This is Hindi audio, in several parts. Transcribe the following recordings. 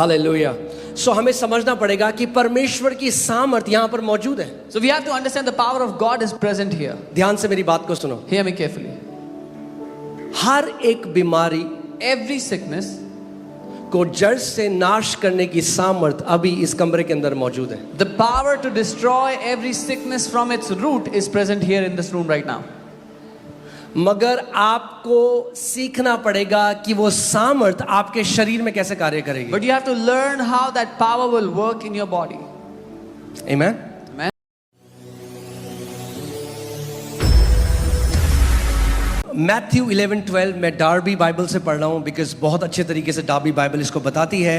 हालेलुया। सो हमें समझना पड़ेगा कि परमेश्वर की सामर्थ्य यहाँ पर मौजूद है। So we have to understand the power of God is present here. ध्यान से मेरी बात को सुनो। Hear me carefully. हर एक बीमारी, Every sickness को जड़ से नाश करने की सामर्थ अभी इस कमरे के अंदर मौजूद है। The power to destroy every sickness from its root is present here in this room right now. मगर आपको सीखना पड़ेगा कि वो सामर्थ आपके शरीर में कैसे कार्य करेगी। But you have to learn how that power will work in your body. Amen? Amen. Matthew 11:12 मैं डार्बी बाइबल से पढ़ रहा हूँ, बिकॉज बहुत अच्छे तरीके से डार्बी बाइबल इसको बताती है।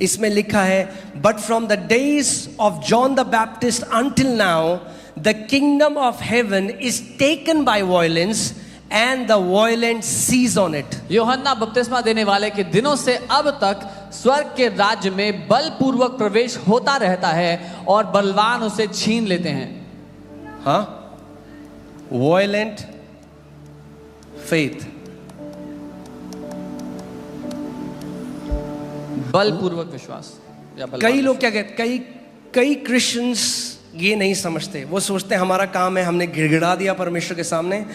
इसमें लिखा है, but from the days of John the Baptist until now the kingdom of heaven is taken by violence and the violent seize on it. Yuhanna बपतिस्मा देने वाले के दिनों से अब तक स्वर्ग के राज्य में बलपूर्वक प्रवेश होता रहता है और बलवान उसे छीन लेते हैं। हाँ, वायलेंट फेथ, बलपूर्वक विश्वास या बलवान। कई लोग क्या कहते, कई क्रिश्चियंस ये नहीं समझते। वो सोचते हैं हमारा काम है, हमने गिड़गिड़ा दिया परमेश्वर के सामने,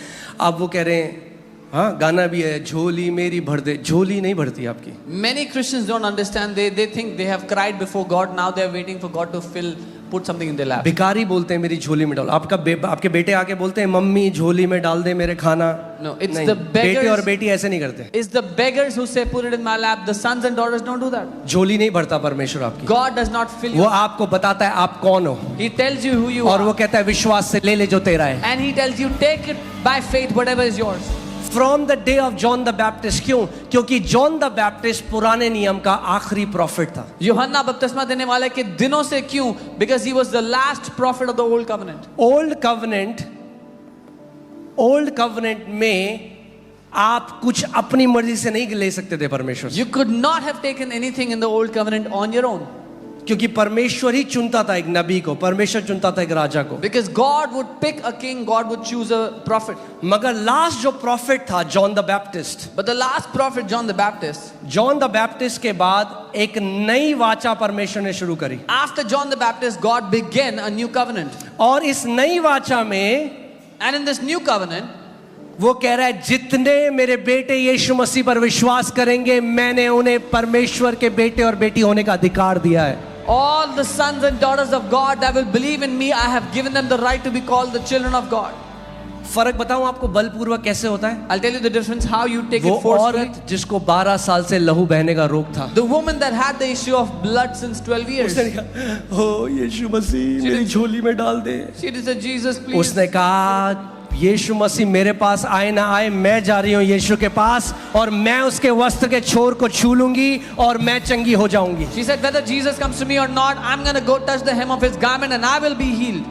अब वो कह रहे हैं हाँ गाना भी है, झोली मेरी भर दे। झोली नहीं भरती आपकी। Many Christians don't understand. They think they have cried before God. Now they are waiting for God to put something in their lap. भिखारी बोलते हैं मेरी झोली में डाल। आपके बेटे आके बोलते हैं मम्मी झोली में डाल दे मेरे खाना। No, it's नहीं, the beggars. बेटे और बेटी ऐसे नहीं करते। It's the beggars who say put it in my lap. The sons and daughters don't do that. झोली नहीं भरता परमेश्वर आपकी। God does not fill वो you. आपको बताता है आप कौन हो, He tells you who you और वो are. कहता है विश्वास से ले ले जो तेरा है। And he tells you take it by faith whatever is yours. From the day of John the Baptist, क्यों? क्योंकि जॉन द बैप्टिस्ट पुराने नियम का आखिरी प्रॉफिट था। यूहन्ना बपतिस्मा देने वाले के दिनों से, क्यों? Because he was the last prophet of the old covenant. Old covenant में आप कुछ अपनी मर्जी से नहीं ले सकते थे परमेश्वर से। You could not have taken anything in the old covenant on your own. क्योंकि परमेश्वर ही चुनता था एक नबी को, परमेश्वर चुनता था एक राजा को। Because God would pick a king, God would choose a prophet. मगर लास्ट जो प्रॉफिट था John the Baptist, But the last prophet, John the Baptist, John the Baptist के बाद एक नई वाचा परमेश्वर ने शुरू करी। after John the Baptist, God began a new covenant. और इस नई वाचा में And in this new covenant, वो कह रहा है जितने मेरे बेटे यीशु मसीह पर विश्वास करेंगे मैंने उन्हें परमेश्वर के बेटे और बेटी होने का अधिकार दिया है। all the sons and daughters of God that will believe in me, I have given them the right to be called the children of God. फर्क बताऊं आपको बलपूर्वक कैसे होता है? I'll tell you the difference how you take वो it forcefully. औरत जिसको 12 साल से लहू बहने का रोग था, The woman that had the issue of blood since 12 years. उसने कहा ओ यीशु मसीह मेरी झोली में डाल दे। She said, Jesus, please. उसने कहा यीशु मसीह मेरे पास आए ना आए, मैं जा रही हूँ यीशु के पास और मैं उसके वस्त्र के छोर को छू लूंगी और मैं चंगी हो जाऊंगी। She said, whether Jesus comes to me or not, I'm going to go touch the hem of his garment and I will be healed.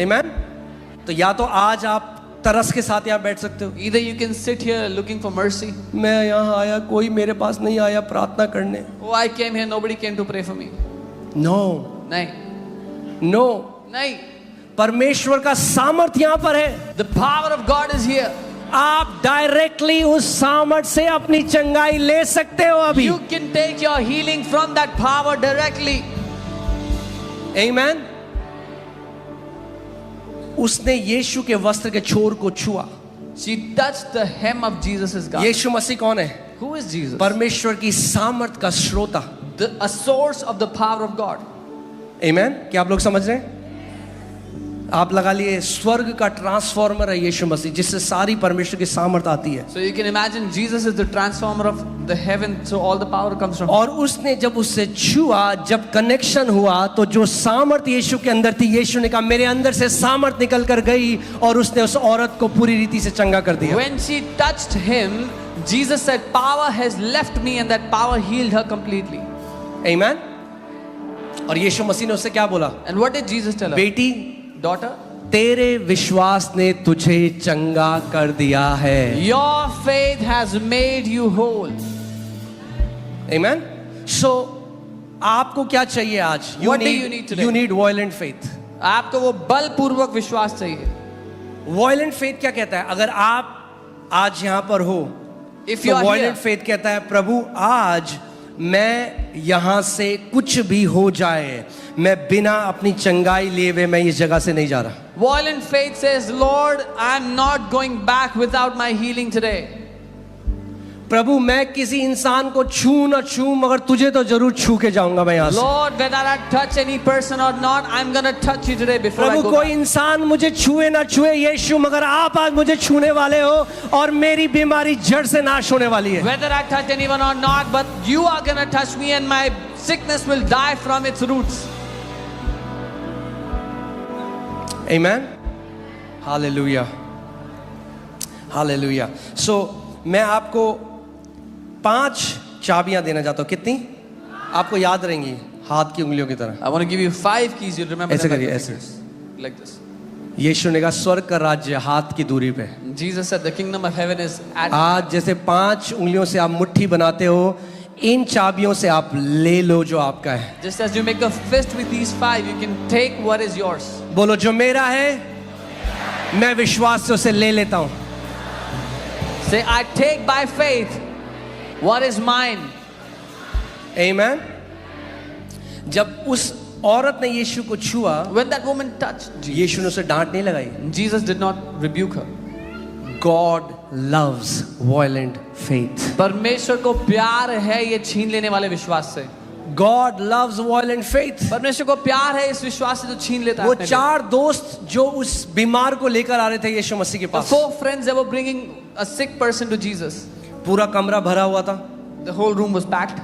Amen? तो या तो आज आप तरस के साथ यहाँ बैठ सकते हो, Either you can sit here looking for mercy. मैं यहाँ आया, कोई मेरे पास नहीं आया प्रार्थना करने। Oh, I came here, nobody came to pray for me. No नहीं, नो, नहीं. परमेश्वर का सामर्थ यहाँ पर है। The power of God is here. आप डायरेक्टली उस सामर्थ से अपनी चंगाई ले सकते हो अभी। You can take your healing from that power directly. Amen? उसने यीशु के वस्त्र के छोर को छुआ। She touched the hem of Jesus' garment. यीशु मसीह कौन है? Who is Jesus? परमेश्वर की सामर्थ का स्रोता। A source of the power of God. Amen? क्या आप लोग समझ रहे हैं? आप लगा लिए स्वर्ग का ट्रांसफॉर्मर है यीशु मसीह, जिससे सारी परमेश्वर की सामर्थ आती है। So you can imagine Jesus is the transformer of the heaven, so all the power comes from. और उसने जब उससे छुआ, जब कनेक्शन हुआ, तो जो सामर्थ यीशु के अंदर थी, यीशु ने कहा मेरे अंदर से सामर्थ निकल कर गई और उसने उस औरत को पूरी रीति से चंगा कर दिया। When she touched him, Jesus said, "Power has left me," and that power healed her completely. Amen? और यीशु मसीह ने उससे क्या बोला? And what did Jesus tell her? बेटी, Daughter, तेरे विश्वास ने तुझे चंगा कर दिया है। your faith has made you whole. Amen? So आपको क्या चाहिए आज? What do you need today? You need violent faith. आपको वो बलपूर्वक विश्वास चाहिए. Violent faith क्या कहता है? अगर आप आज यहाँ पर हो, If you तो are violent here, faith कहता है प्रभु आज मैं यहां से कुछ भी हो जाए, मैं बिना अपनी चंगाई लिए हुए मैं इस जगह से नहीं जा रहा। Violent faith says, Lord, I'm not going back without my healing today. प्रभु मैं किसी इंसान को छू ना छू, मगर तुझे तो जरूर छू के जाऊंगा मैं यहाँ से। Lord, whether I touch any person or not, I'm gonna touch you today before I Prabhu go कोई back. इंसान मुझे छुए ना छुए यीशु, मगर आप आज मुझे छूने वाले हो और मेरी बीमारी जड़ से नाश होने वाली है। Whether I touch anyone or not, but you are gonna touch me and my sickness will die from its roots. Amen. Hallelujah. Hallelujah. So मैं आपको 5 चाबियां देना चाहता हूं। कितनी आपको याद रहेंगी? हाथ की उंगलियों की तरह। I want to give you 5 keys. You'll remember ऐसे them करिए, like ऐसे। this. Like this. यीशु ने कहा स्वर्ग का राज्य हाथ की दूरी पे। Jesus said the kingdom of heaven is at. आज जैसे 5 उंगलियों से आप मुट्ठी बनाते हो, इन चाबियों से आप ले लो जो आपका है। Just as you make a fist with these 5, you can take what is yours. बोलो जो मेरा है मैं विश्वास से उसे ले लेता हूं। Say, I take by faith what is mine. Amen. जब उस औरत ने यीशु को छुआ, When that woman touched Jesus, यीशु ने उसे डांट नहीं लगाई। Jesus did not rebuke her. God loves violent faith. परमेश्वर को प्यार है ये छीन लेने वाले विश्वास से। God loves violent faith. परमेश्वर को प्यार है इस विश्वास से जो छीन लेता है वो अपने लिए। 4 दोस्त जो उस बीमार को लेकर आ रहे थे यीशु मसीह के The pass, 4 friends that were bringing a sick person to Jesus. पूरा कमरा भरा हुआ था, The whole room was packed.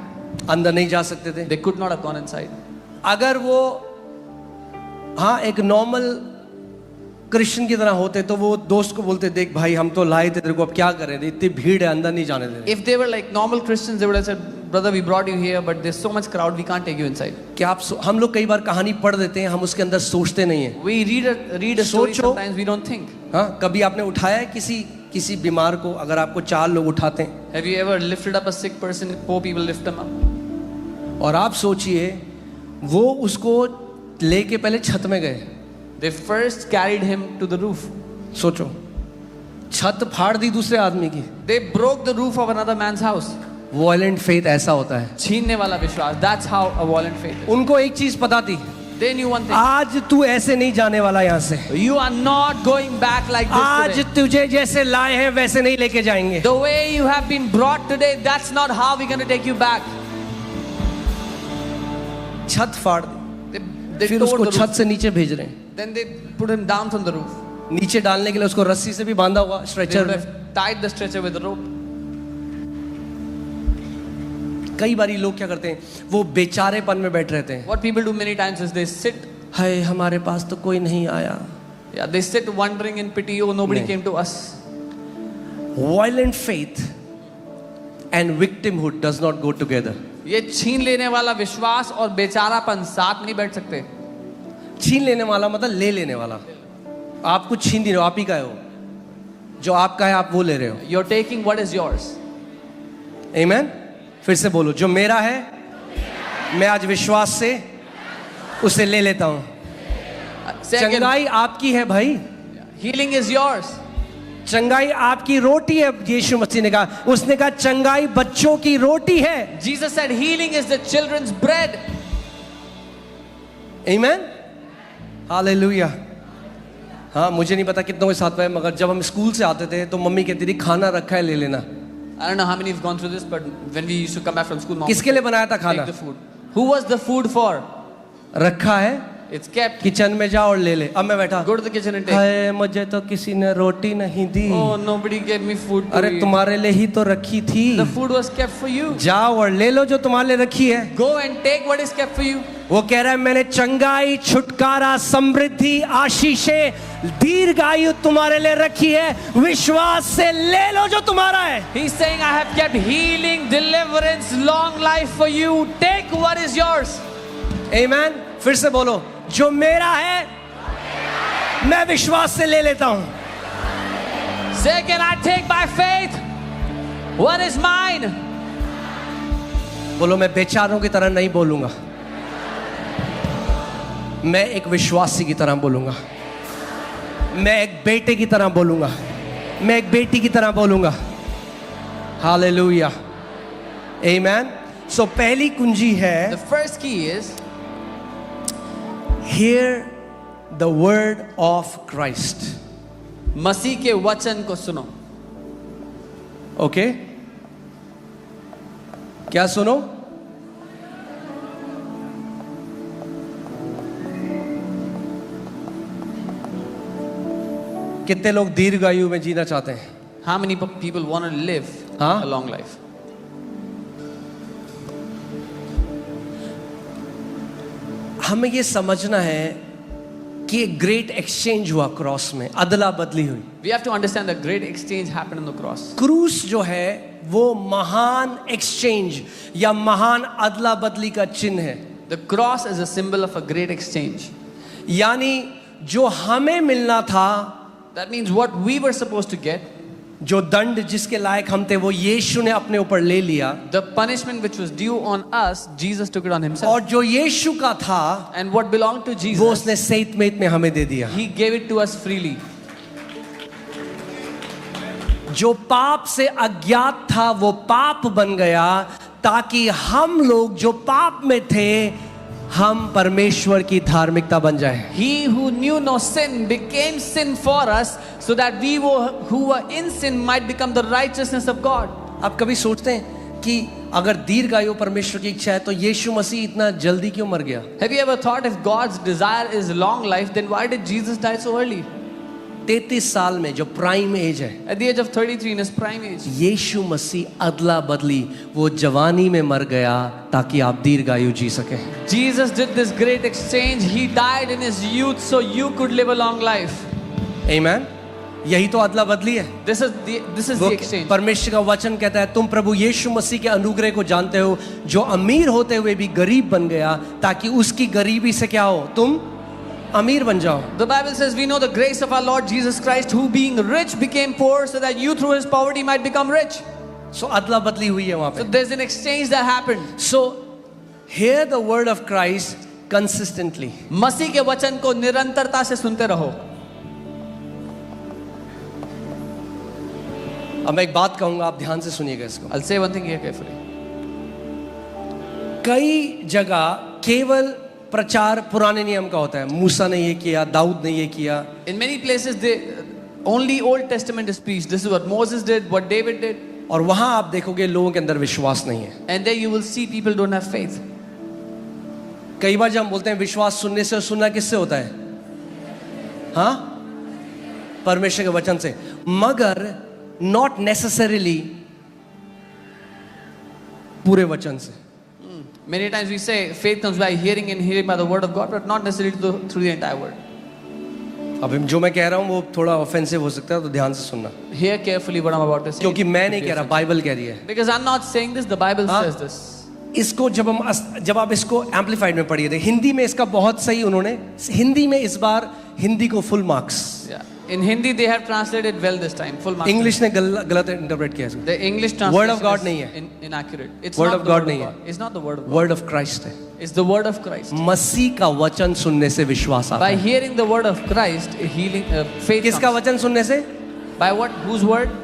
अंदर नहीं जा सकते थे। They could not have gone inside. अगर वो हाँ एक नॉर्मल क्रिश्चियन की तरह होते तो वो दोस्त को बोलते, देख भाई हम तो लाए थे तेरे को, अब क्या करें, इतनी भीड़ है अंदर नहीं जाने दे रहे। If they were like normal Christians, they would have said, brother, we brought you here, but there's so much crowd, we can't take you inside. क्या आप हम लोग कई बार कहानी पढ़ देते हैं, हम उसके अंदर सोचते नहीं है। We read a story, सोचो। sometimes we don't think. हाँ कभी आपने उठाया है किसी बीमार को? अगर आपको 4 लोग उठाते हैं Have you ever lifted up a sick person? 4 people lift them up. और आप सोचिए वो उसको लेके पहले छत में गए, They first carried him to the roof. सोचो छत फाड़ दी दूसरे आदमी की। They broke the roof of another man's house. Violent faith ऐसा होता है। छीनने वाला विश्वास. That's how a violent faith is. उनको एक चीज पता थी, They knew one thing. आज तू ऐसे नहीं जाने वाला यहाँ से, You are not going back like this आज today. तुझे जैसे लाए हैं वैसे नहीं लेके जाएंगे। The way you have been brought today, that's not how we're going to take you back. छत फाड़ दी, They फिर tore उसको the छत roof. से नीचे भेज रहे हैं। Then they put him down from the roof. नीचे डालने के लिए उसको रस्सी से भी बांधा हुआ They स्ट्रेचर would में। have tied the stretcher with a rope. कई बारी लोग क्या करते हैं, वो बेचारेपन में बैठ रहते हैं, What people do many times is they sit, हाय हमारे पास तो कोई नहीं आया। yeah, they sit wondering in pity, oh, nobody नहीं। came to us. Violent faith and victimhood does not go together. ये छीन लेने वाला विश्वास और बेचारापन साथ नहीं बैठ सकते. छीन लेने वाला मतलब ले लेने वाला। आप कुछ छीन नहीं रहे हो, आप ही का हो, जो आपका है आप वो ले रहे हो। You're taking what is yours. Amen? फिर से बोलो, जो मेरा है मैं आज विश्वास से उसे ले लेता हूं। Say again, चंगाई आपकी है भाई, healing is yours. चंगाई आपकी रोटी है। यीशु मसीह ने कहा, उसने कहा चंगाई बच्चों की रोटी है। Jesus said healing is the children's bread. Amen? Hallelujah. हाँ मुझे नहीं पता कितनों के साथ है, मगर जब हम स्कूल से आते थे तो मम्मी कहती थी खाना रखा है ले लेना। I don't know how many have gone through this, but when we used to come back from school, mom किसके लिए बनाया था take खाना? the food. Who was the food for? रखा है, It's kept. किचन में जाओ और ले ले। अब मैं बैठा, Go to the kitchen and take. हाय मुझे तो किसी ने रोटी नहीं दी। Oh, nobody gave me food to अरे eat. तुम्हारे लिए ही तो रखी थी, The food was kept for you. जाओ और ले लो जो तुम्हारे लिए रखी है। Go and take what is kept for you. वो कह रहा है मैंने चंगाई, छुटकारा, समृद्धि, आशीषें, दीर्घायु तुम्हारे लिए रखी है, विश्वास से ले लो जो तुम्हारा है। He's saying, I have kept healing, deliverance, long life for you. Take what is yours. आमेन। फिर से बोलो, जो मेरा है मैं विश्वास से ले लेता हूं। Say again, I take by faith what is mine. बोलो, मैं बेचारों की तरह नहीं बोलूंगा, मैं एक विश्वासी की तरह बोलूंगा, मैं एक बेटे की तरह बोलूंगा, मैं एक बेटी की तरह बोलूंगा। हालेलुया, आमेन। सो पहली कुंजी है The first key is hear the word of Christ. मसीह के वचन को सुनो. ओके क्या सुनो? कितने लोग दीर्घायु में जीना चाहते हैं? How many people want to live हाँ? a long life? हमें ये समझना है कि एक ग्रेट एक्सचेंज हुआ क्रॉस में, अदला बदली हुई. We have to understand the great exchange happened on the cross. क्रूस जो है वो महान एक्सचेंज या महान अदला बदली का चिन्ह है. The cross is a symbol of a great exchange. यानी जो हमें मिलना था, That means what we were supposed to get, जो दंड जिसके लायक हम थे, वो यीशु ने अपने ऊपर ले लिया. the punishment which was due on us, Jesus took it on himself. और जो यीशु का था And what belonged to वो Jesus, उसने सहित में में हमें दे दिया. he gave it to us freely. जो पाप से अज्ञात था वो पाप बन गया, ताकि हम लोग जो पाप में थे हम परमेश्वर की धार्मिकता बन जाए. He who knew no sin became sin for us, so that we who were in sin might become the righteousness of God. आप कभी सोचते हैं कि अगर दीर्घायु परमेश्वर की इच्छा है तो यीशु मसीह इतना जल्दी क्यों मर गया? Have you ever thought if God's desire is long life, then why did Jesus die so early? 33 साल में जो प्राइम एज है, At the age of 33 in his prime age. यीशु मसीह अदला बदली, वो जवानी में मर गया ताकि आप दीर्घायु जी सके. Jesus did this great exchange. He died in his youth so you could live a long life. आमेन. यही तो अदला बदली है. This is the वो exchange. परमेश्वर का वचन कहता है तुम प्रभु यीशु मसीह के अनुग्रह को जानते हो, जो अमीर होते हुए भी गरीब बन गया ताकि उसकी गरीबी से क्या हो, तुम अमीर बन जाओ. The Bible says we know the grace of our Lord Jesus Christ, who being rich became poor, so that you through his poverty might become rich. सो अदला बदली हुई है वहां So पे. there's an exchange that happened. So hear the word of Christ consistently. मसीह के वचन को निरंतरता से सुनते रहो. अब मैं एक बात कहूंगा, आप ध्यान से सुनिएगा इसको. I'll say one thing here carefully. कई जगह केवल प्रचार पुराने नियम का होता है. मूसा ने ये किया, दाऊद ने ये किया. In many places, only Old Testament is preached. This is what Moses did, what David did. और वहां आप देखोगे लोगों के अंदर विश्वास नहीं है. And there you will see people don't have faith. कई बार जब हम बोलते हैं विश्वास सुनने से, और सुनना किससे होता है? हाँ, परमेश्वर के वचन से. मगर नॉट नेसेसरीली पूरे वचन से. Many times we say faith comes by hearing and hearing by the word of God, but not necessarily through the entire word. अब जो मैं कह रहा हूँ वो थोड़ा ऑफेंसिव हो सकता है, तो ध्यान से सुनना. Hear carefully what I'm about to say. क्योंकि मैं नहीं कह रहा, बाइबल कह रही है. Because I'm not saying this, the Bible हाँ? says this. इसको जब आप इसको एम्पलीफाइड में पढ़िए थे, हिंदी में इसका बहुत सही उन्होंने, हिंदी में इस बार हिंदी को full marks. Yeah. In Hindi they have translated well this time, full marks. English ने गलत इंटरप्रेट किया इसको. The English translation Word of God is नहीं है. inaccurate. It's Word not of the God word नहीं of है. God. It's not the word of God. Word of Christ है. It's the word of Christ. मसीह का वचन सुनने से विश्वास आता By है. hearing the word of Christ, healing, faith किसका comes. वचन सुनने से? By what? Whose word?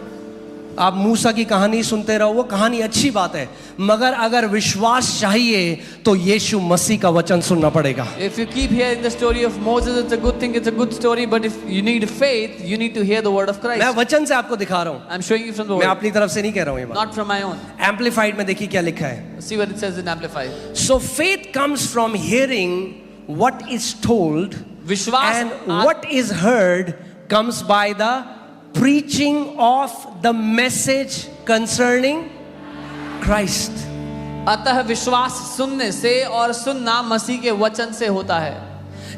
आप मूसा की कहानी सुनते रहो, वो कहानी अच्छी बात है, मगर अगर विश्वास चाहिए तो यीशु मसीह का वचन सुनना पड़ेगा. If you keep hearing the story of Moses, it's a good thing, it's a good story, but if you need faith, you need to hear the word of मैं Christ. वचन से आपको दिखा रहा हूँ, I'm showing you from the मैं word, अपनी तरफ से नहीं कह रहा हूँ ये बात. not from my own. Amplified में देखिए क्या लिखा है. See what it says in Amplified. So faith comes from hearing what is told, विश्वास and what is heard comes by the preaching of the message concerning Christ. अतः विश्वास सुनने से और सुनना मसीह के वचन से होता है.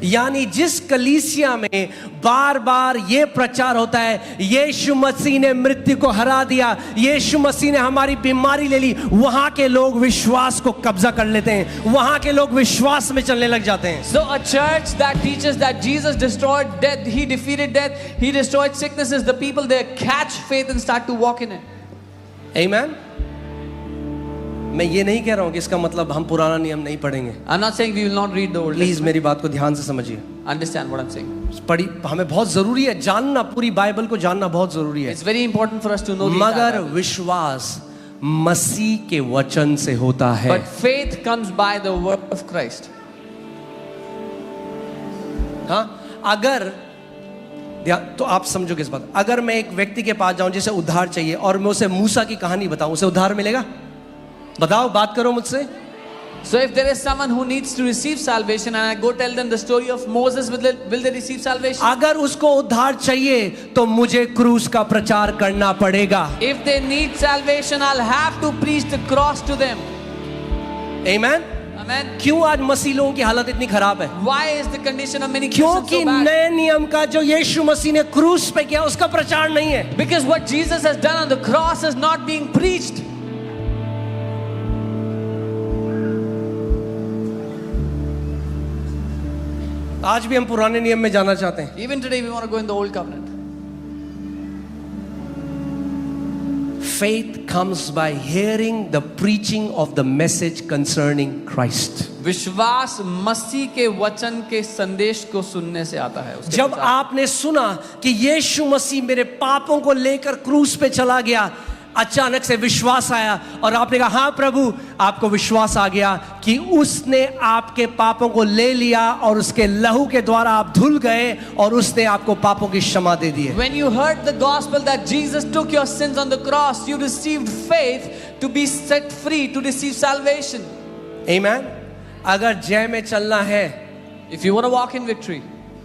यानी जिस कलीसिया में बार बार ये प्रचार होता है यीशु मसीह ने मृत्यु को हरा दिया, यीशु मसीह ने हमारी बीमारी ले ली, वहां के लोग विश्वास को कब्जा कर लेते हैं, वहां के लोग विश्वास में चलने लग जाते हैं. So a church that teaches that Jesus destroyed death, he defeated death, he destroyed sicknesses, the people there catch faith and start to walk in it. Amen. मैं ये नहीं कह रहा हूँ कि इसका मतलब हम पुराना नियम नहीं पढ़ेंगे. I'm not saying we will not read the Old please Testament. मेरी बात को ध्यान से समझिए. Understand what I'm saying. पढ़ी हमें बहुत जरूरी है, जानना पूरी बाइबल को जानना बहुत जरूरी है. It's very important for us to know the मगर entire Bible. विश्वास मसीह के वचन से होता है। But faith comes by the word of Christ. हाँ, अगर तो आप समझोगे इस बात, अगर मैं एक व्यक्ति के पास जाऊं जिसे उद्धार चाहिए और मैं उसे मूसा की कहानी बताऊं, उसे उद्धार मिलेगा? बताओ, बात करो मुझसे। So if there is someone who needs to receive salvation and I go tell them the story of Moses, will they receive salvation? अगर उसको उद्धार चाहिए तो मुझे क्रूस का प्रचार करना पड़ेगा। If they need salvation, I'll have to preach the cross to them. Amen? Amen. क्यों आज मसीह लोगों की हालत इतनी खराब है? Why is the condition of many Christians क्योंकि so bad? नए नियम का जो यीशु मसीह ने क्रूस पे किया उसका प्रचार नहीं है। Because what Jesus has done on the cross is not being preached. आज भी हम पुराने नियम में जाना चाहते हैं। Even today we want to go in the old covenant. Faith comes by hearing the preaching of the message concerning Christ. विश्वास मसीह के वचन के संदेश को सुनने से आता है। उसके जब प्रचार। आपने सुना कि यीशु मसीह मेरे पापों को लेकर क्रूस पे चला गया, अचानक से विश्वास आया और आपने कहा हाँ प्रभु, आपको विश्वास आ गया कि उसने आपके पापों को ले लिया और उसके लहू के द्वारा आप धुल गए और उसने आपको पापों की क्षमा दे दी है। When you heard the gospel that Jesus took your sins on the cross, you received faith to be set free, to receive salvation. Amen? अगर जय में चलना है If you want to walk in victory,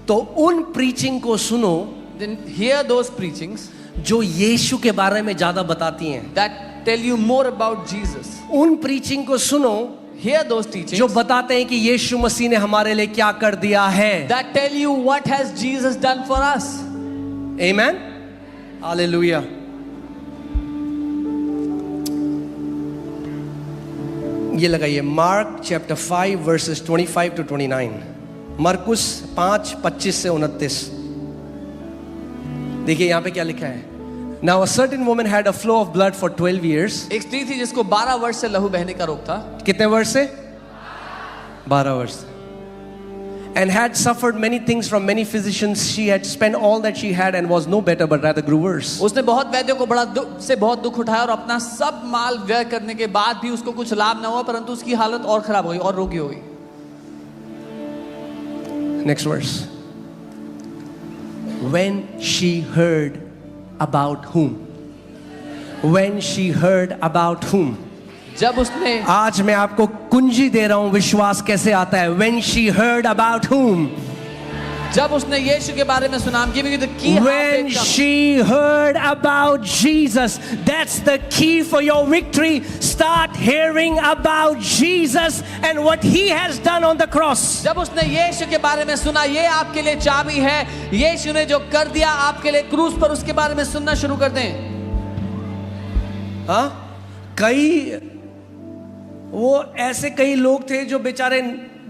तो उन प्रीचिंग को सुनो then hear those preachings जो यीशु के बारे में ज्यादा बताती हैं। that tell you more about Jesus. उन प्रीचिंग को सुनो Hear those teachings जो बताते हैं कि यीशु मसीह ने हमारे लिए क्या कर दिया है। that tell you what has Jesus done for us. Amen? Hallelujah. ये लगाइए, मार्क चैप्टर 5 वर्सेस 25 to 29। मरकुस 5:25 से 29। देखिए यहाँ पे क्या लिखा है। Now a certain woman had a flow of blood for 12 years. एक स्त्री थी जिसको 12 वर्ष से लहू बहने का रोग था। कितने वर्ष से? 12 वर्ष। And had suffered many things from many physicians. She had spent all that she had and was no better, but rather grew worse. उसने बहुत वैद्यों को बहुत दुख उठाया और अपना सब माल व्यय करने के बाद भी उसको कुछ लाभ न हुआ, परंतु उसकी हालत और खराब हो गई और रोगी हो गई। Next verse. When she heard about whom? When she heard about whom? जब उसने, आज मैं आपको कुंजी दे रहा हूं विश्वास कैसे आता है। When she heard about whom? जब उसने यीशु के बारे में सुना, giving you the key. When she heard about Jesus, that's the key for your victory. Start hearing about Jesus and what he has done on the cross. जब उसने यीशु के बारे में सुना, ये आपके लिए चाबी है। यीशु ने जो कर दिया आपके लिए क्रूस पर, उसके बारे में सुनना शुरू कर दें। हाँ, कई लोग थे जो बेचारे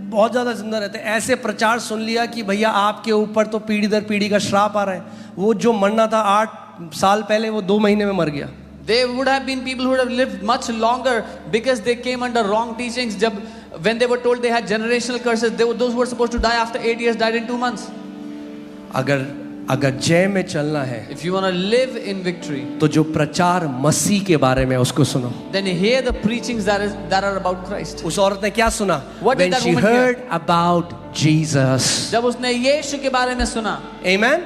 बहुत ज्यादा जिंदा रहते, ऐसे प्रचार सुन लिया कि भैया आपके ऊपर तो पीढ़ी दर पीढ़ी का श्राप आ रहा है। वो जो मरना था 8 साल पहले, वो 2 महीने में मर गया। There would have been people who would have lived much longer because they came under wrong teachings. When they were told they had generational curses, those who were supposed to die after 8 years died in 2 months. अगर जय में चलना है, If you want to live in victory, तो जो प्रचार मसीह के बारे में उसको सुनो। then hear the preachings that are about Christ. उस औरत ने क्या सुना? What did When that she woman heard about Jesus. जब उसने यीशु के बारे में सुना, Amen?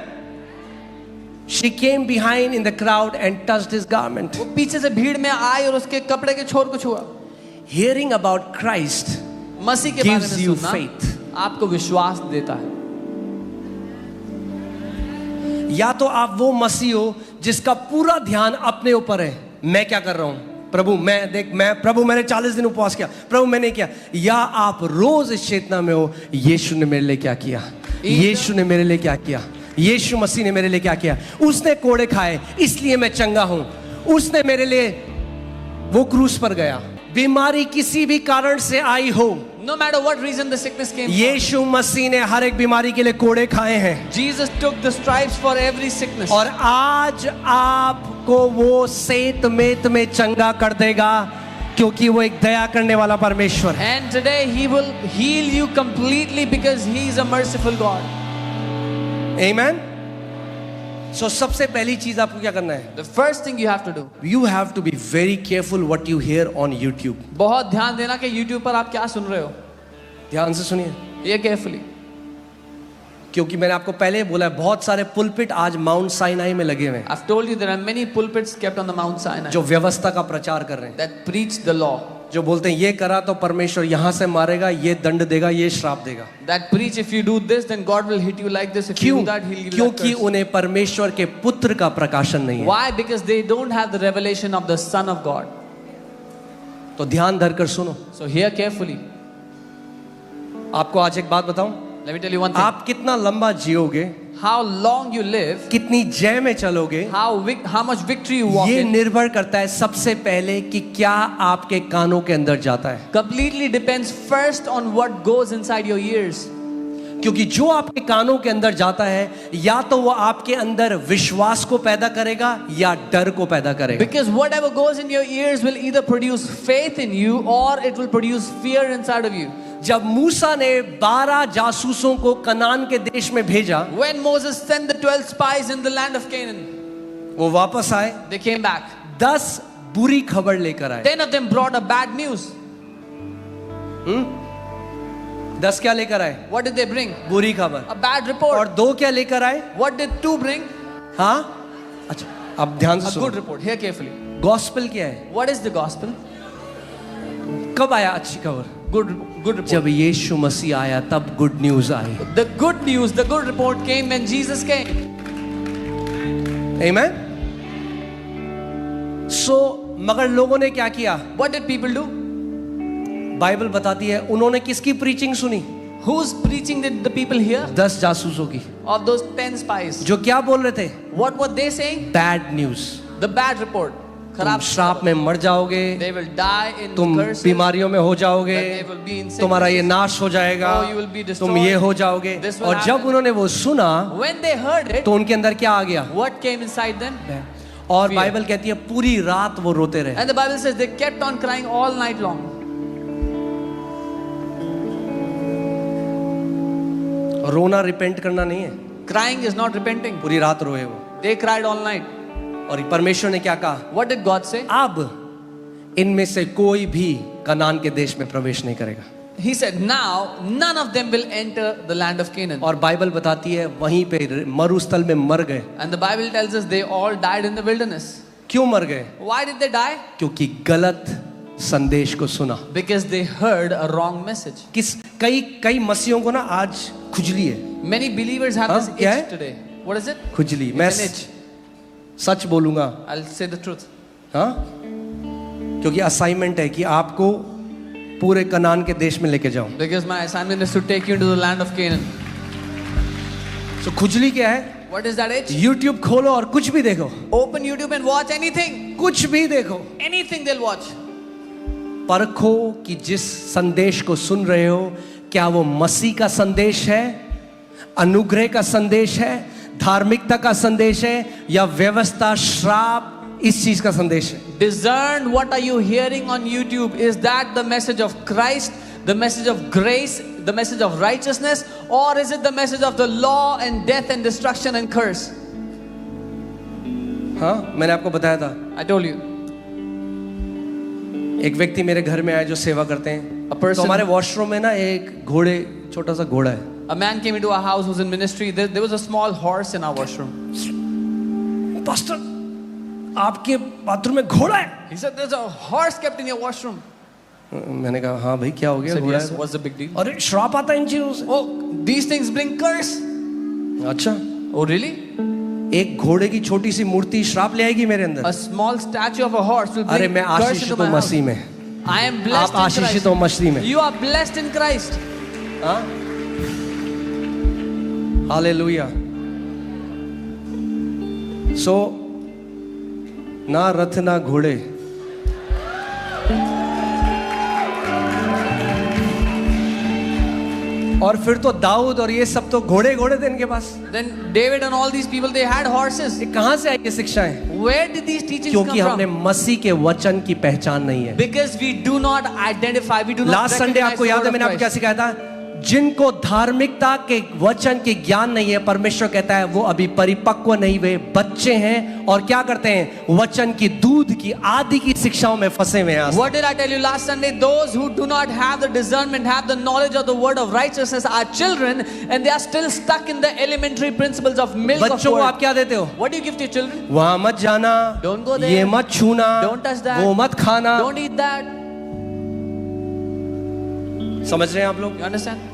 She came behind in the crowd and touched his garment. वो पीछे से भीड़ में आई और उसके कपड़े के छोर को छुआ। Hearing about Christ मसीह के बारे gives में you सुनना faith. आपको विश्वास देता है। या तो आप वो मसीह हो जिसका पूरा ध्यान अपने ऊपर है, मैं क्या कर रहा हूं प्रभु, प्रभु मैंने 40 दिन उपवास किया, प्रभु मैंने किया। या आप रोज इस चेतना में हो, यीशु ने मेरे लिए क्या किया, यीशु ने मेरे लिए क्या किया, यीशु मसीह ने मेरे लिए क्या किया। उसने कोड़े खाए इसलिए मैं चंगा हूं, उसने मेरे लिए वो क्रूस पर गया। बीमारी किसी भी कारण से आई हो, No matter what reason the sickness came from, यीशु मसीह ने हर एक बीमारी के लिए कोड़े खाए हैं। Jesus took the stripes for every sickness. और आज आपको वो सेत मेत में चंगा कर देगा, क्योंकि वो एक दया करने वाला परमेश्वर है। And today he will heal you completely because he is a merciful God. Amen? सो सबसे पहली चीज आपको क्या करना है? The first thing you have to do, you have to be very careful what you hear on YouTube. बहुत ध्यान देना कि YouTube पर आप क्या सुन रहे हो. ध्यान से सुनिए, ये केयरफुली. क्योंकि मैंने आपको पहले ही बोला है बहुत सारे पुलपिट आज माउंट साइनाई में लगे हुए हैं I've told you there are many pulpits kept on the Mount Sinai जो व्यवस्था का प्रचार कर रहे हैं, that preach the law, जो बोलते हैं ये करा तो परमेश्वर यहाँ से मारेगा, ये दंड देगा, ये श्राप देगा. that preach if you do this then God will hit you like this, if you क्यों? do that he'll give you that क्योंकि curse. उन्हें परमेश्वर के पुत्र का प्रकाशन नहीं है. Why? Because they don't have the revelation of the Son of God. तो ध्यान धरकर सुनो. So hear carefully. आपको आज एक बात बताऊं, Let me tell you one thing. आप कितना लंबा जियोगे, How long you live, कितनी जय में चलोगे, how much victory you walk ये in, निर्भर करता है सबसे पहले कि क्या आपके कानों के अंदर जाता है. completely depends first on what goes inside your ears. क्योंकि जो आपके कानों के अंदर जाता है या तो वो आपके अंदर विश्वास को पैदा करेगा या डर को पैदा करेगा. Because whatever goes in your ears will either produce faith in you or it will produce fear inside of you. जब मूसा ने 12 जासूसों को कनान के देश में भेजा, When Moses sent the 12 spies in the land of Canaan, वो वापस आए, they came back. 10 बुरी खबर लेकर आए. 10 of them brought a bad news. 10 क्या लेकर आए? What did they bring? बुरी खबर. A bad और report. 2 क्या लेकर आए? What did 2 bring? हाँ, अच्छा, अब ध्यान से A सुनो. good report. Hear carefully. Gospel क्या है? What is the gospel? कब आया अच्छी खबर? Good report. जब यीशु मसीह आया तब good news I. The good news, the good report came when Jesus came. आमेन. सो मगर लोगों ने क्या किया? What did people do? Bible बताती है उन्होंने किसकी प्रीचिंग सुनी? Whose preaching did the people hear? 10 जासूसों की, Of those 10 spies. जो क्या बोल रहे थे? What were they saying? Bad news. The bad report. तुम खराब. श्राप में मर जाओगे, They will die in तुम curses. बीमारियों में हो जाओगे, That they will be in तुम्हारा ये sicknesses. नाश हो जाएगा, Oh, you will be destroyed. तुम ये हो जाओगे. This will और जब happen. उन्होंने वो सुना When they heard it, तो उनके अंदर क्या आ गया? what came inside them? और Fear. बाइबल कहती है पूरी रात वो रोते रहे. And the Bible says they kept on crying all night long. रोना रिपेंट करना नहीं है, Crying is not repenting. पूरी रात रोए वो. They cried all night. और परमेश्वर ने क्या कहा? What did God say? अब इनमें से कोई भी कनान के देश में प्रवेश नहीं करेगा. He said, now none of them will enter the land of Canaan. और बाइबल बताती है वहीं पे मरुस्थल में मर गए. And the Bible tells us they all died in the wilderness. क्यों मर गए? Why did they die? क्योंकि गलत संदेश को सुना. Because they heard a wrong message. कई मसीहों को ना आज खुजली है. Many believers have this क्या itch है? today. What is it? खुजली. It's मैं an itch. सच बोलूंगा, I'll say the truth. हाँ, क्योंकि असाइनमेंट है कि आपको पूरे कनान के देश में लेके जाऊं. Because my assignment is to take you into the land of Canaan. तो खुजली क्या है? What is that itch? YouTube खोलो और कुछ भी देखो. Open YouTube and watch anything. कुछ भी देखो. Anything they'll watch. परखो कि जिस संदेश को सुन रहे हो क्या वो मसीह का संदेश है, अनुग्रह का संदेश है, धार्मिकता का संदेश है, या व्यवस्था, श्राप, इस चीज का संदेश है. Discern what are you hearing on YouTube. Is that the message of Christ, the message of grace, the message of righteousness, or is it the message of the law and death and destruction and curse? हाँ, मैंने आपको बताया था. I told you. एक व्यक्ति मेरे घर में आए जो सेवा करते हैं. A person- तो हमारे वॉशरूम में ना एक घोड़े, छोटा सा घोड़ा है. A man came into our house who's in ministry. There was a small horse in our washroom. Pastor, आपके बाथरूम में घोड़ा है? He said, there's a horse kept in your washroom. मैंने कहा हाँ भाई क्या हो I गया? said, घोड़ा yes, है. what's the big deal? अरे श्राप आता है इन चीजों से. Oh, these things bring curse. अच्छा, Oh, really? एक घोड़े की छोटी सी मूर्ति श्राप ले आएगी मेरे अंदर? A small statue of a horse will अरे bring मैं curse आशीषित into हूँ my house. मसीह में. I am blessed आप in आशीषित Christ. हो मसीह में. You are blessed in Christ. हाँ, हालेलुया. सो ना रथ ना घोड़े, और फिर तो दाऊद और ये सब तो घोड़े घोड़े थे इनके पास. Then David and all these people, they had horses. ये कहाँ से आई ये शिक्षाएं? Where did these teachings क्योंकि come हमने from? मसीह के वचन की पहचान नहीं है. Because we do not identify, we do not last Sunday recognize आपको the याद word है of मैंने आपको क्या Christ. सिखाया था? जिनको धार्मिकता के वचन के ज्ञान नहीं है, परमेश्वर कहता है वो अभी परिपक्व नहीं हुए, बच्चे हैं और क्या करते हैं, वचन की दूध की आदि की शिक्षाओं में फंसे हुए हैं। What did I tell you last Sunday? Those who do not have the discernment, have the knowledge of the word of righteousness are children and they are still stuck in the elementary principles of milk of बच्चों को word. आप क्या देते हो? What do you give to your children? वहां मत जाना, Don't go there. ये मत छूना, Don't touch that. वो मत खाना। Don't eat that. समझ रहे हैं आप लोग? You understand?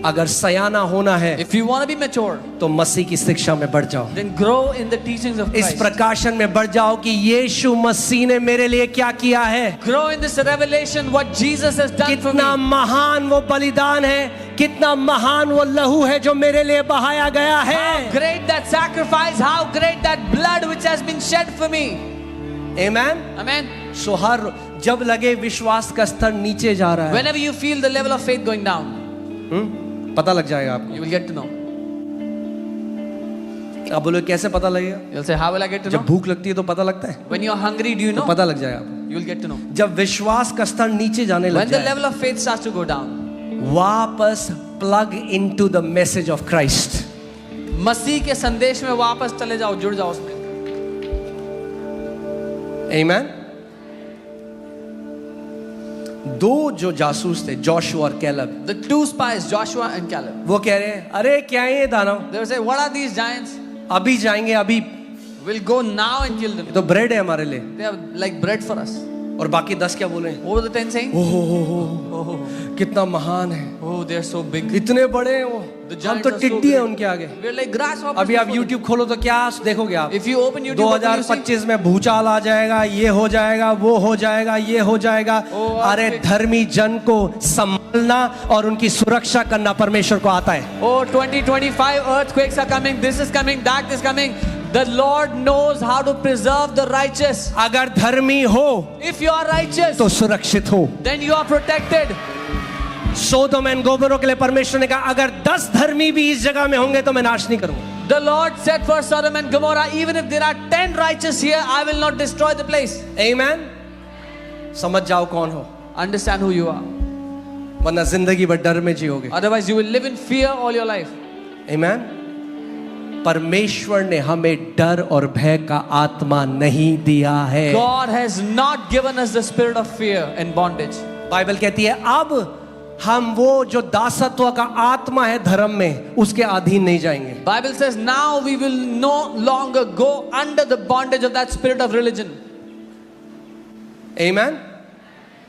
अगर सयाना होना है If you want to be mature, तो मसीह की शिक्षा में बढ़ जाओ, then grow in the teachings of इस Christ. प्रकाशन में बढ़ जाओ कि यीशु मसीह ने मेरे लिए क्या किया है, Grow in this revelation what Jesus has done for कितना me. महान वो बलिदान है, कितना महान वो लहू है जो मेरे लिए बहाया गया How है। great that sacrifice, how great that blood which has been shed for me. Amen. Amen. सो हर जब लगे विश्वास का स्तर नीचे जा रहा है, Whenever you feel the level of faith going down, पता लग जाएगा आपको। you will get to know. आप बोलो कैसे पता लगेगा? You'll say, how will I get to know? जब भूख लगती है तो पता लगता है, When you're hungry, do you तो know? पता लग जाएगा आपको। You will get to know. जब विश्वास का स्तर नीचे जाने लग When the जाए, level of faith starts to go down, वापस plug into the message of Christ. मसीह के संदेश में वापस चले जाओ, जुड़ जाओ उसमें। आमेन। दो जो जासूस थे, जोशुआ और कैलब, The two spies, Joshua and Caleb, वो कह रहे हैं अरे क्या है ये दानव, they will say, what are these giants? अभी जाएंगे, अभी We'll go now and kill them. ये तो ब्रेड है हमारे लिए। They are like bread for us. और बाकी 10 क्या बोले? What were the 10 saying? ओहो कितना महान है, Oh, they are so big. इतने बड़े हैं वो, The हम giants तो are so टिड्डी हैं big. उनके आगे। We're like grasshoppers. अभी आप before them. YouTube खोलो तो क्या देखोगे आप? If you open YouTube, what will you see? 2025 में भूचाल आ जाएगा, ये हो जाएगा, वो हो जाएगा, ये हो जाएगा। अरे earthquake. धर्मी जन को संभालना और उनकी सुरक्षा करना परमेश्वर को आता है। Oh, 2025 earthquakes are coming. This is coming. That is coming. The Lord knows how to preserve the righteous. अगर धर्मी हो If you are righteous, तो सुरक्षित हो। then you are protected. सोदोम and Gomorrah के लिए परमेश्वर ने कहा अगर 10 धर्मी भी इस जगह में होंगे तो मैं नाश नहीं करूंगा। The Lord said for Sodom and Gomorrah, even if there are 10 righteous here, I will not destroy the place. आमेन। समझ जाओ कौन हो, Understand who you are. वरना जिंदगी भर डर में जियोगे। Otherwise, you will live in fear all your life. आमेन। परमेश्वर ने हमें डर और भय का आत्मा नहीं दिया है। God has not given us the spirit of fear and bondage. Bible कहती है अब हम वो जो दासत्व का आत्मा है धर्म में, उसके अधीन नहीं जाएंगे। Bible says now we will no longer go under the bondage of that spirit of religion. Amen.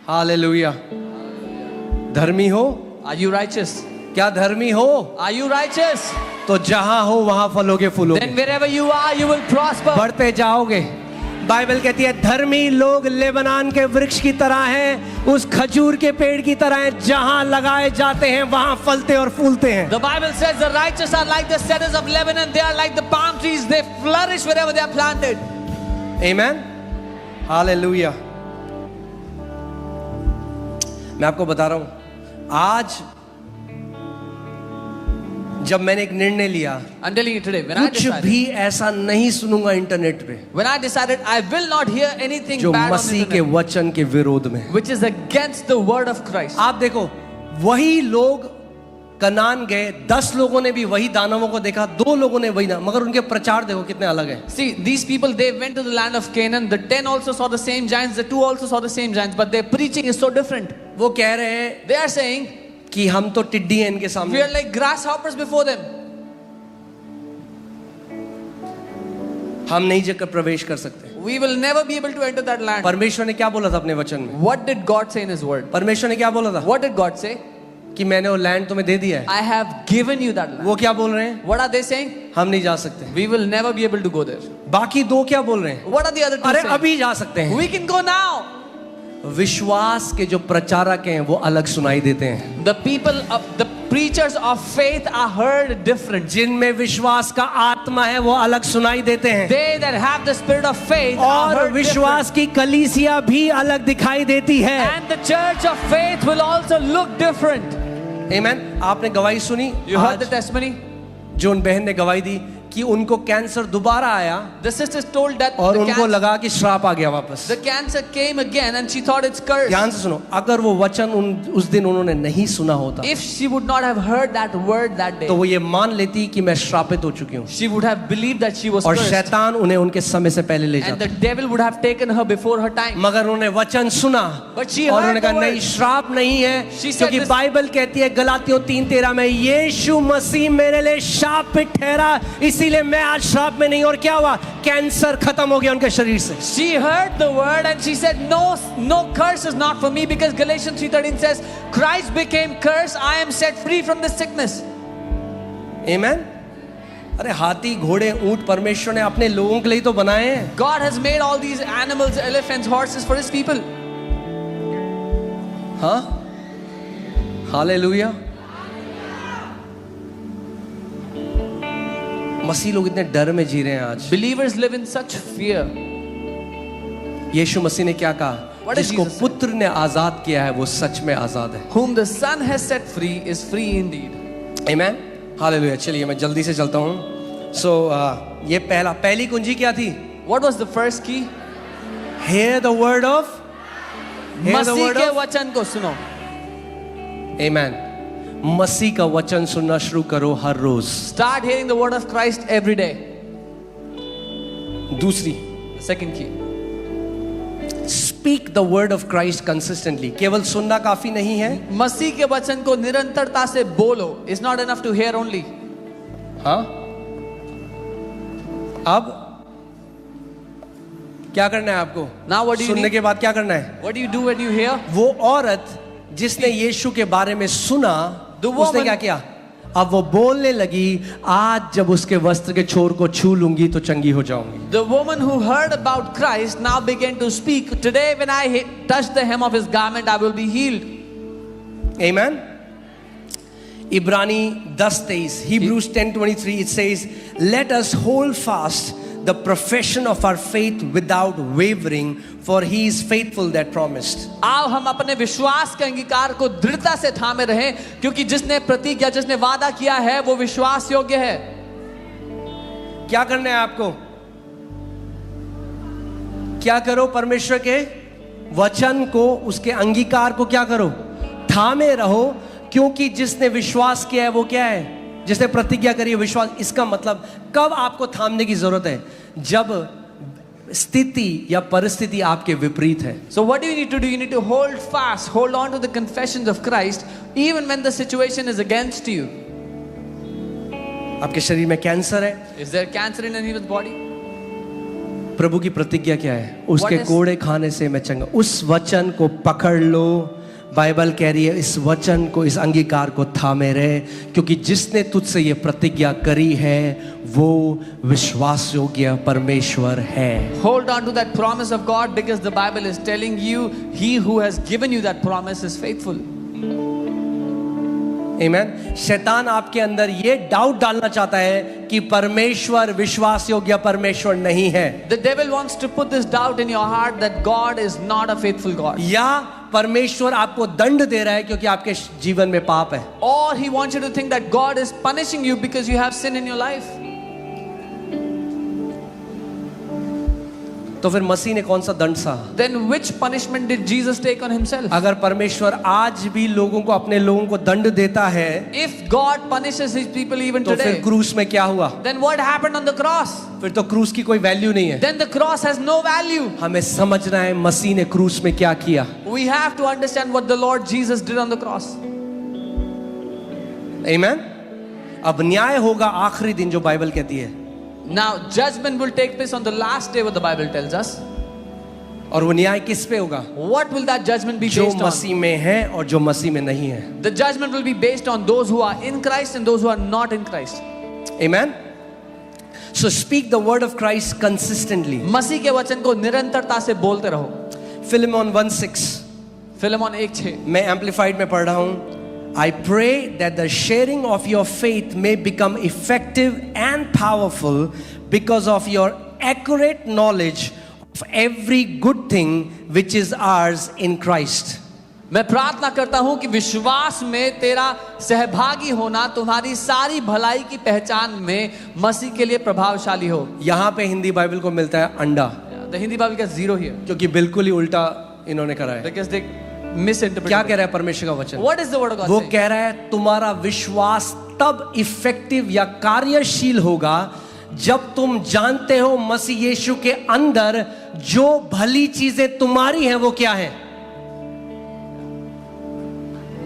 Hallelujah. धर्मी हो? Are you righteous? क्या धर्मी हो? Are you righteous? तो जहां हो वहां फलोगे फूलोगे, Then wherever you are, you will prosper. बढ़ते जाओगे। बाइबल कहती है धर्मी लोग लेबनान के वृक्ष की तरह हैं, उस खजूर के पेड़ की तरह हैं, जहां लगाए जाते हैं वहां फलते और फूलते हैं। The Bible says the righteous are like the cedars of Lebanon. They are like the palm trees. They flourish wherever they are planted. Amen. Hallelujah. मैं आपको बता रहा हूं, आज जब मैंने एक निर्णय लिया, I'm telling you today, when I कुछ decided, भी ऐसा नहीं सुनूंगा इंटरनेट पे when I decided I will not hear anything जो bad on the मसीह के internet, वचन के विरोध में। which is against the word of Christ. आप देखो, वही लोग कनान गए, 10 लोगों ने भी वही दानवों को देखा, 2 लोगों ने वही ना, मगर उनके प्रचार देखो कितने अलग है। See, these people, they went to the land of Canaan. The 10 also saw the same giants. The 2 also saw the same giants. But their preaching is so different. वो कह रहे हैं They are saying, कि हम तो टिड्डी हैं इनके we सामने। are like grasshoppers before them. हम नहीं जाकर प्रवेश कर सकते। We will never be able to enter that land. परमेश्वर ने क्या बोला था अपने वचन में? What did God say in His word? परमेश्वर ने क्या बोला था? What did God say? कि मैंने वो लैंड तुम्हें दे दिया है। I have given you that land. वो क्या बोल रहे हैं? What are they saying? हम नहीं जा सकते। We will never be able to go there. बाकी 2 क्या बोल रहे हैं? What are the other two अरे saying? अभी जा सकते हैं। We can go now. विश्वास के जो प्रचारक हैं वो अलग सुनाई देते हैं। The people of the preachers of faith are heard different. जिनमें विश्वास का आत्मा है वो अलग सुनाई देते हैं। They that have the spirit of faith are और heard विश्वास की कलीसिया भी अलग दिखाई देती है। different. And the church of faith will also look different. आमेन। आपने गवाही सुनी? You heard आज the testimony? जो उन बहन ने गवाही दी कि उनको कैंसर दोबारा आया The sisters told that और the, उनको लगा कि श्राप आ गया वापस। the cancer came again and she thought it's cursed. ध्यान से सुनो, अगर वो वचन उस दिन उन्होंने नहीं सुना होता If she would not have heard that word that day, तो वो ये मान लेती कि मैं श्रापित हो चुकी हूँ she would have believed that she was और cursed. शैतान उन्हें उनके समय से पहले ले And जाता। the devil would have taken her before her time. मगर उन्होंने वचन सुना But she और heard उन्होंने कहा the word. नहीं, श्राप नहीं है, She said क्योंकि this- बाइबल कहती है गलातियों 3:13 में यीशु मसीह मेरे लिए शापित ठहरा, इसीलिए मैं आज श्राप में नहीं। और क्या हुआ? कैंसर खत्म हो गया उनके शरीर से। She heard the word and she said, no curse is not for me, because Galatians 3:13 says, Christ became cursed, I am set free from this sickness. आमेन। अरे हाथी, घोड़े, ऊंट परमेश्वर ने अपने लोगों के लिए तो बनाए हैं। God has made all these animals, elephants, horses for his people. हाँ, हालेलुया। मसीह लोग इतने डर में जी रहे हैं आज। Believers live in such fear. यीशु मसीह ने क्या कहा? What did जिसको Jesus say? पुत्र ने आजाद किया है वो सच में आजाद है। Whom the Son has set free is free indeed. Amen, hallelujah. चलिए मैं जल्दी से चलता हूँ। सो ये पहली कुंजी क्या थी? What was the first key? Hear the word of, hear the Masih word के of, वचन को सुनो। आमेन। मसीह का वचन सुनना शुरू करो हर रोज। Start hearing the word of Christ every day. दूसरी, The second key. Speak the word of Christ consistently. केवल सुनना काफी नहीं है। मसीह के वचन को निरंतरता से बोलो. It's not enough to hear only. हाँ, अब क्या करना है आपको? Now what do you सुनने need? के बाद क्या करना है? What do you do when you hear? वो औरत जिसने यीशु के बारे में सुना, The उसने woman- क्या किया? अब वो बोलने लगी, आज जब उसके वस्त्र के छोर को छू लूंगी तो चंगी हो जाऊंगी। The woman who heard about Christ now began to speak. Today when I touch the hem of his garment, I will be healed. Amen. इब्रानी 10:23, Hebrews 10:23, it says, let us hold fast the profession of our faith without wavering, for he is faithful that promised. आओ हम अपने विश्वास के अंगीकार को दृढ़ता से थामे रहें, क्योंकि जिसने प्रतिज्ञा, जिसने वादा किया है, वो विश्वास योग्य है। क्या करना है आपको? क्या करो? परमेश्वर के वचन को, उसके अंगीकार को क्या करो? थामे रहो, क्योंकि जिसने विश्वास किया है वो क्या है? जिसने प्रतिज्ञा करी है, विश्वास। इसका मतलब कब आपको थामने की जरूरत है? जब स्थिति या परिस्थिति आपके विपरीत है। So what do you need to do? You need to hold fast, hold on to the confessions of Christ, even when the situation is against you. आपके शरीर में कैंसर है, Is there cancer in anyone's body? प्रभु की प्रतिज्ञा क्या है? उसके What is- कोड़े खाने से मैं चंगा। उस वचन को पकड़ लो। बाइबल कह रही है इस वचन को, इस अंगीकार को थामे रहे, क्योंकि जिसने तुझसे ये प्रतिज्ञा करी है वो विश्वास योग्य परमेश्वर है। Hold on to that promise of God, because the Bible is telling you, he who has given you that promise is faithful. आमेन। शैतान आपके अंदर ये डाउट डालना चाहता है कि परमेश्वर विश्वास योग्य परमेश्वर नहीं है, The devil wants to put this doubt in your heart that God is not a faithful God. या परमेश्वर आपको दंड दे रहा है क्योंकि आपके जीवन में पाप है। Or he wants you to think that God is punishing you because you have sin in your life. तो फिर मसीह ने कौन सा दंड सहा? Then which punishment did Jesus take on himself? अगर परमेश्वर आज भी लोगों को, अपने लोगों को दंड देता है, If God punishes his people even तो फिर today, क्रूस में क्या हुआ? then what happened on the cross? फिर तो क्रूस की कोई वैल्यू नहीं है। Then the cross has no value. हमें समझना है मसीह ने क्रूस में क्या किया। We have to understand what the Lord Jesus did on the cross. आमेन। अब न्याय होगा आखिरी दिन, जो बाइबल कहती है, Now judgment will take place on the last day, what the Bible tells us. और वो न्याय किस पे होगा? What will that judgment be जो based on? मसीह में है और जो मसीह में नहीं है। The judgment will be based on those who are in Christ and those who are not in Christ. Amen. So speak the word of Christ consistently. मसीह के वचन को निरंतरता से बोलते रहो. Philemon 1:6, Philemon 1:6. मैं एम्पलीफाइड में पढ़ रहा हूँ। I pray that the sharing of your faith may become effective and powerful because of your accurate knowledge of every good thing which is ours in Christ. मैं प्रार्थना करता हूं कि विश्वास में तेरा सहभागी होना तुम्हारी सारी भलाई की पहचान में मसीह के लिए प्रभावशाली हो। यहाँ पे हिंदी बाइबल को मिलता है अंडा, The Hindi Bible gets zero here क्योंकि बिल्कुल ही उल्टा इन्होंने करा है। because they misinterpret. क्या कह रहा है परमेश्वर का वचन? What is the word of God वो saying? कह रहा है तुम्हारा विश्वास तब इफेक्टिव या कार्यशील होगा जब तुम जानते हो मसीह यीशु के अंदर जो भली चीजें तुम्हारी हैं वो क्या है।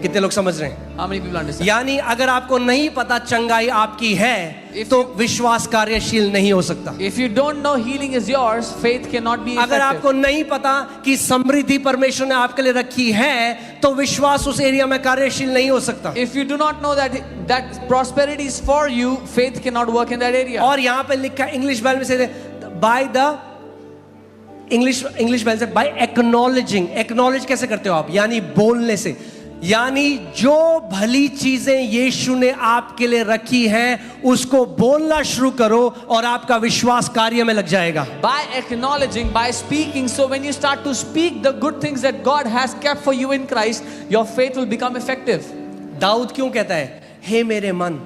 कितने लोग समझ रहे हैं? How many people understand? यानी अगर आपको नहीं पता चंगाई आपकी है तो विश्वास कार्यशील नहीं हो सकता। If you don't know healing is yours, faith cannot be अगर effective. आपको नहीं पता कि समृद्धि परमेश्वर ने आपके लिए रखी है तो विश्वास उस एरिया में कार्यशील नहीं हो सकता। If you do not know that prosperity is for you, faith cannot work in that area. और यहां पे लिखा इंग्लिश बाइबल में से बाय द इंग्लिश बाइबल से बाय एक्नॉलेजिंग। एक्नॉलेज कैसे करते हो आप? यानी बोलने से। यानी जो भली चीजें यीशु ने आपके लिए रखी हैं उसको बोलना शुरू करो और आपका विश्वास कार्य में लग जाएगा। By acknowledging, by speaking, so when you start to speak the good things that God has kept for you in Christ, your faith will become effective. Dawood क्यों कहता है हे मेरे मन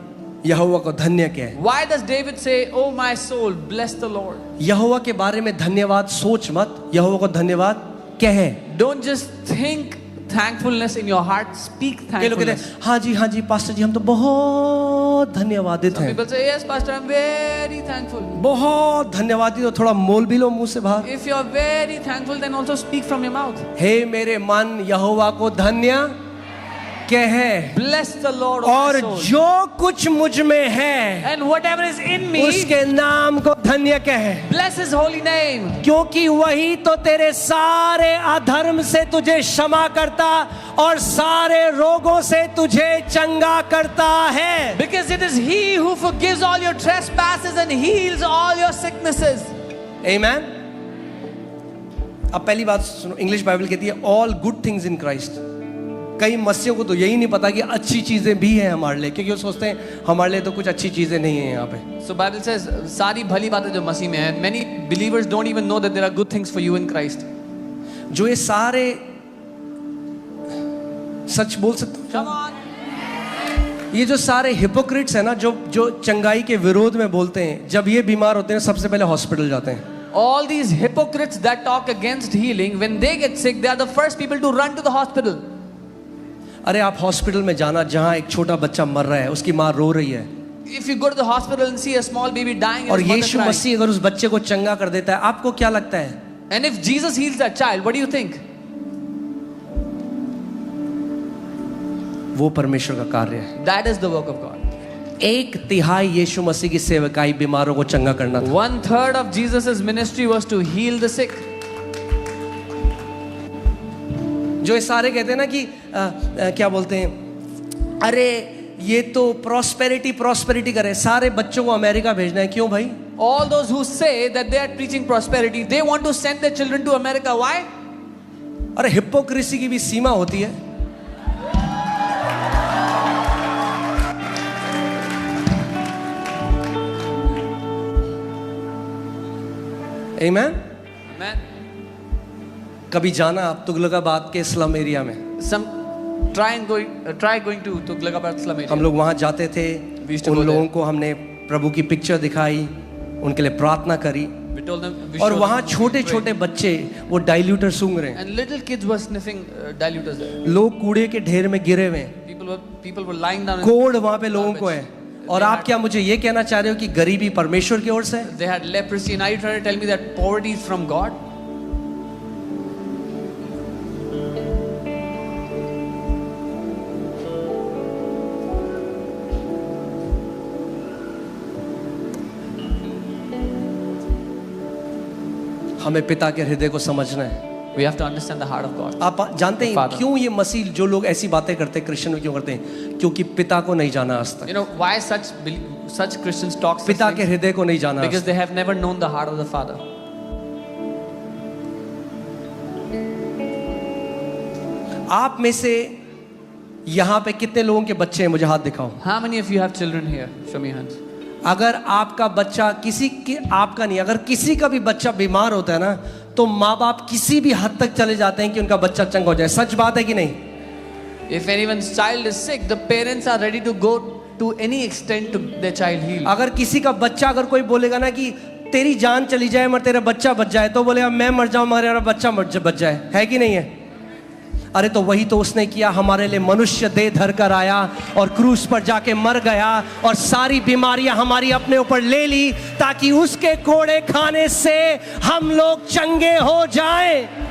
यहोवा को धन्य कह? Why does David say, "Oh my soul, bless the Lord"? यहोवा के बारे में धन्यवाद सोच मत, यहोवा को धन्यवाद कहे। Don't just think thankfulness in your heart, speak ये लोग कहते thankfulness. हैं हाँ जी पास्टर जी हम तो बहुत धन्यवादित Some हैं। people say, "Yes, Pastor, I'm very thankful." बहुत धन्यवादित हो, थोड़ा मोल भी लो मुंह से बाहर। If you're very thankful, then also speak from your mouth. हे मेरे मन यहोवा को धन्य कहे Bless the Lord, O और my soul. जो कुछ मुझ में है And whatever is in me, उसके नाम को धन्य कहे, bless His holy name. क्योंकि वही तो तेरे सारे अधर्म से तुझे क्षमा करता और सारे रोगों से तुझे चंगा करता है। Because it is He who forgives all your trespasses and heals all your sicknesses. आमेन। अब पहली बात सुनो, इंग्लिश बाइबल कहती है all good things in Christ. कई मसीहों को तो यही नहीं पता कि अच्छी चीजें भी हैं हमारे लिए, क्योंकि वो सोचते हैं हमारे लिए तो कुछ अच्छी चीजें नहीं है यहाँ पे। So Bible says सारी भली बातें जो मसीह में हैं, many believers don't even know that there are good things for you in Christ. जो ये सारे सच बोल सकते हो, Come on. ये जो सारे हिपोक्रिट्स हैं ना, जो चंगाई के विरोध में बोलते हैं, जब ये बीमार होते हैं सबसे पहले हॉस्पिटल जाते हैं। All these hypocrites that talk against healing, when they get sick, they are the first people to run to the hospital. अरे आप हॉस्पिटल में जाना जहाँ एक छोटा बच्चा मर रहा है, उसकी माँ रो रही है, If you go to the hospital and see a small baby dying and और his mother यीशु crying, मसीह अगर उस बच्चे को चंगा कर देता है, आपको क्या लगता है? and if Jesus heals that child, what do you think? वो परमेश्वर का कार्य है। That is the work of God. 1/3 यीशु मसीह की सेवकाई बीमारों को चंगा करना था। 1/3 of Jesus' ministry was to heal the sick. जो ये सारे कहते हैं ना कि क्या बोलते हैं, अरे ये तो प्रॉस्पेरिटी करे, सारे बच्चों को अमेरिका भेजना है, क्यों भाई? All those who say that they are preaching prosperity, they want to send their children to America. Why? अरे हिपोक्रेसी की भी सीमा होती है। आमेन। Man, कभी जाना आप तुगलकाबाद के स्लम एरिया में? try going to Tughlaqabad slum area. हम लोग वहाँ जाते थे, We used to उन go लोगों there. को हमने प्रभु की पिक्चर दिखाई, उनके लिए प्रार्थना करी, We told them. We और showed वहाँ them छोटे pray. छोटे बच्चे वो डाइल्यूटर सूंघ रहे हैं, And little kids were sniffing diluters there. लोग कूड़े के ढेर में गिरे हुए हैं, People were lying down. कोड़ वहाँ पे लोगों को है। और आप क्या मुझे ये कहना चाह रहे हो कि गरीबी परमेश्वर की ओर से? They had leprosy, and are you trying to tell me that poverty is from God? हमें पिता के हृदय को समझना है। We have to understand the heart of God. आप जानते हैं Father. क्यों ये मसीह जो लोग ऐसी बातें करते हैं क्रिश्चियन में क्यों करते हैं? क्योंकि पिता को नहीं जाना आज तक, You know why such Christians talk such पिता के things? हृदय को नहीं जाना आज Because तक। they have never known the heart of the Father. आप में से यहाँ पे कितने लोगों के बच्चे हैं? मुझे हाथ दिखाओ। How many of you have children here? Show me your hands. अगर आपका बच्चा आपका नहीं, अगर किसी का भी बच्चा बीमार होता है ना, तो माँ बाप किसी भी हद तक चले जाते हैं कि उनका बच्चा चंगा हो जाए। सच बात है कि नहीं? If anyone's child is sick, the parents are ready to go to any extent to their child healed. अगर किसी का बच्चा, अगर कोई बोलेगा ना कि तेरी जान चली जाए मगर तेरा बच्चा बच जाए, तो बोलेगा मैं मर जाऊं मगर मेरा बच्चा बच जाए, है कि नहीं है? अरे तो वही तो उसने किया, हमारे लिए मनुष्य देह धर कर आया और क्रूस पर जाके मर गया और सारी बीमारियां हमारी अपने ऊपर ले ली ताकि उसके कोड़े खाने से हम लोग चंगे हो जाएं।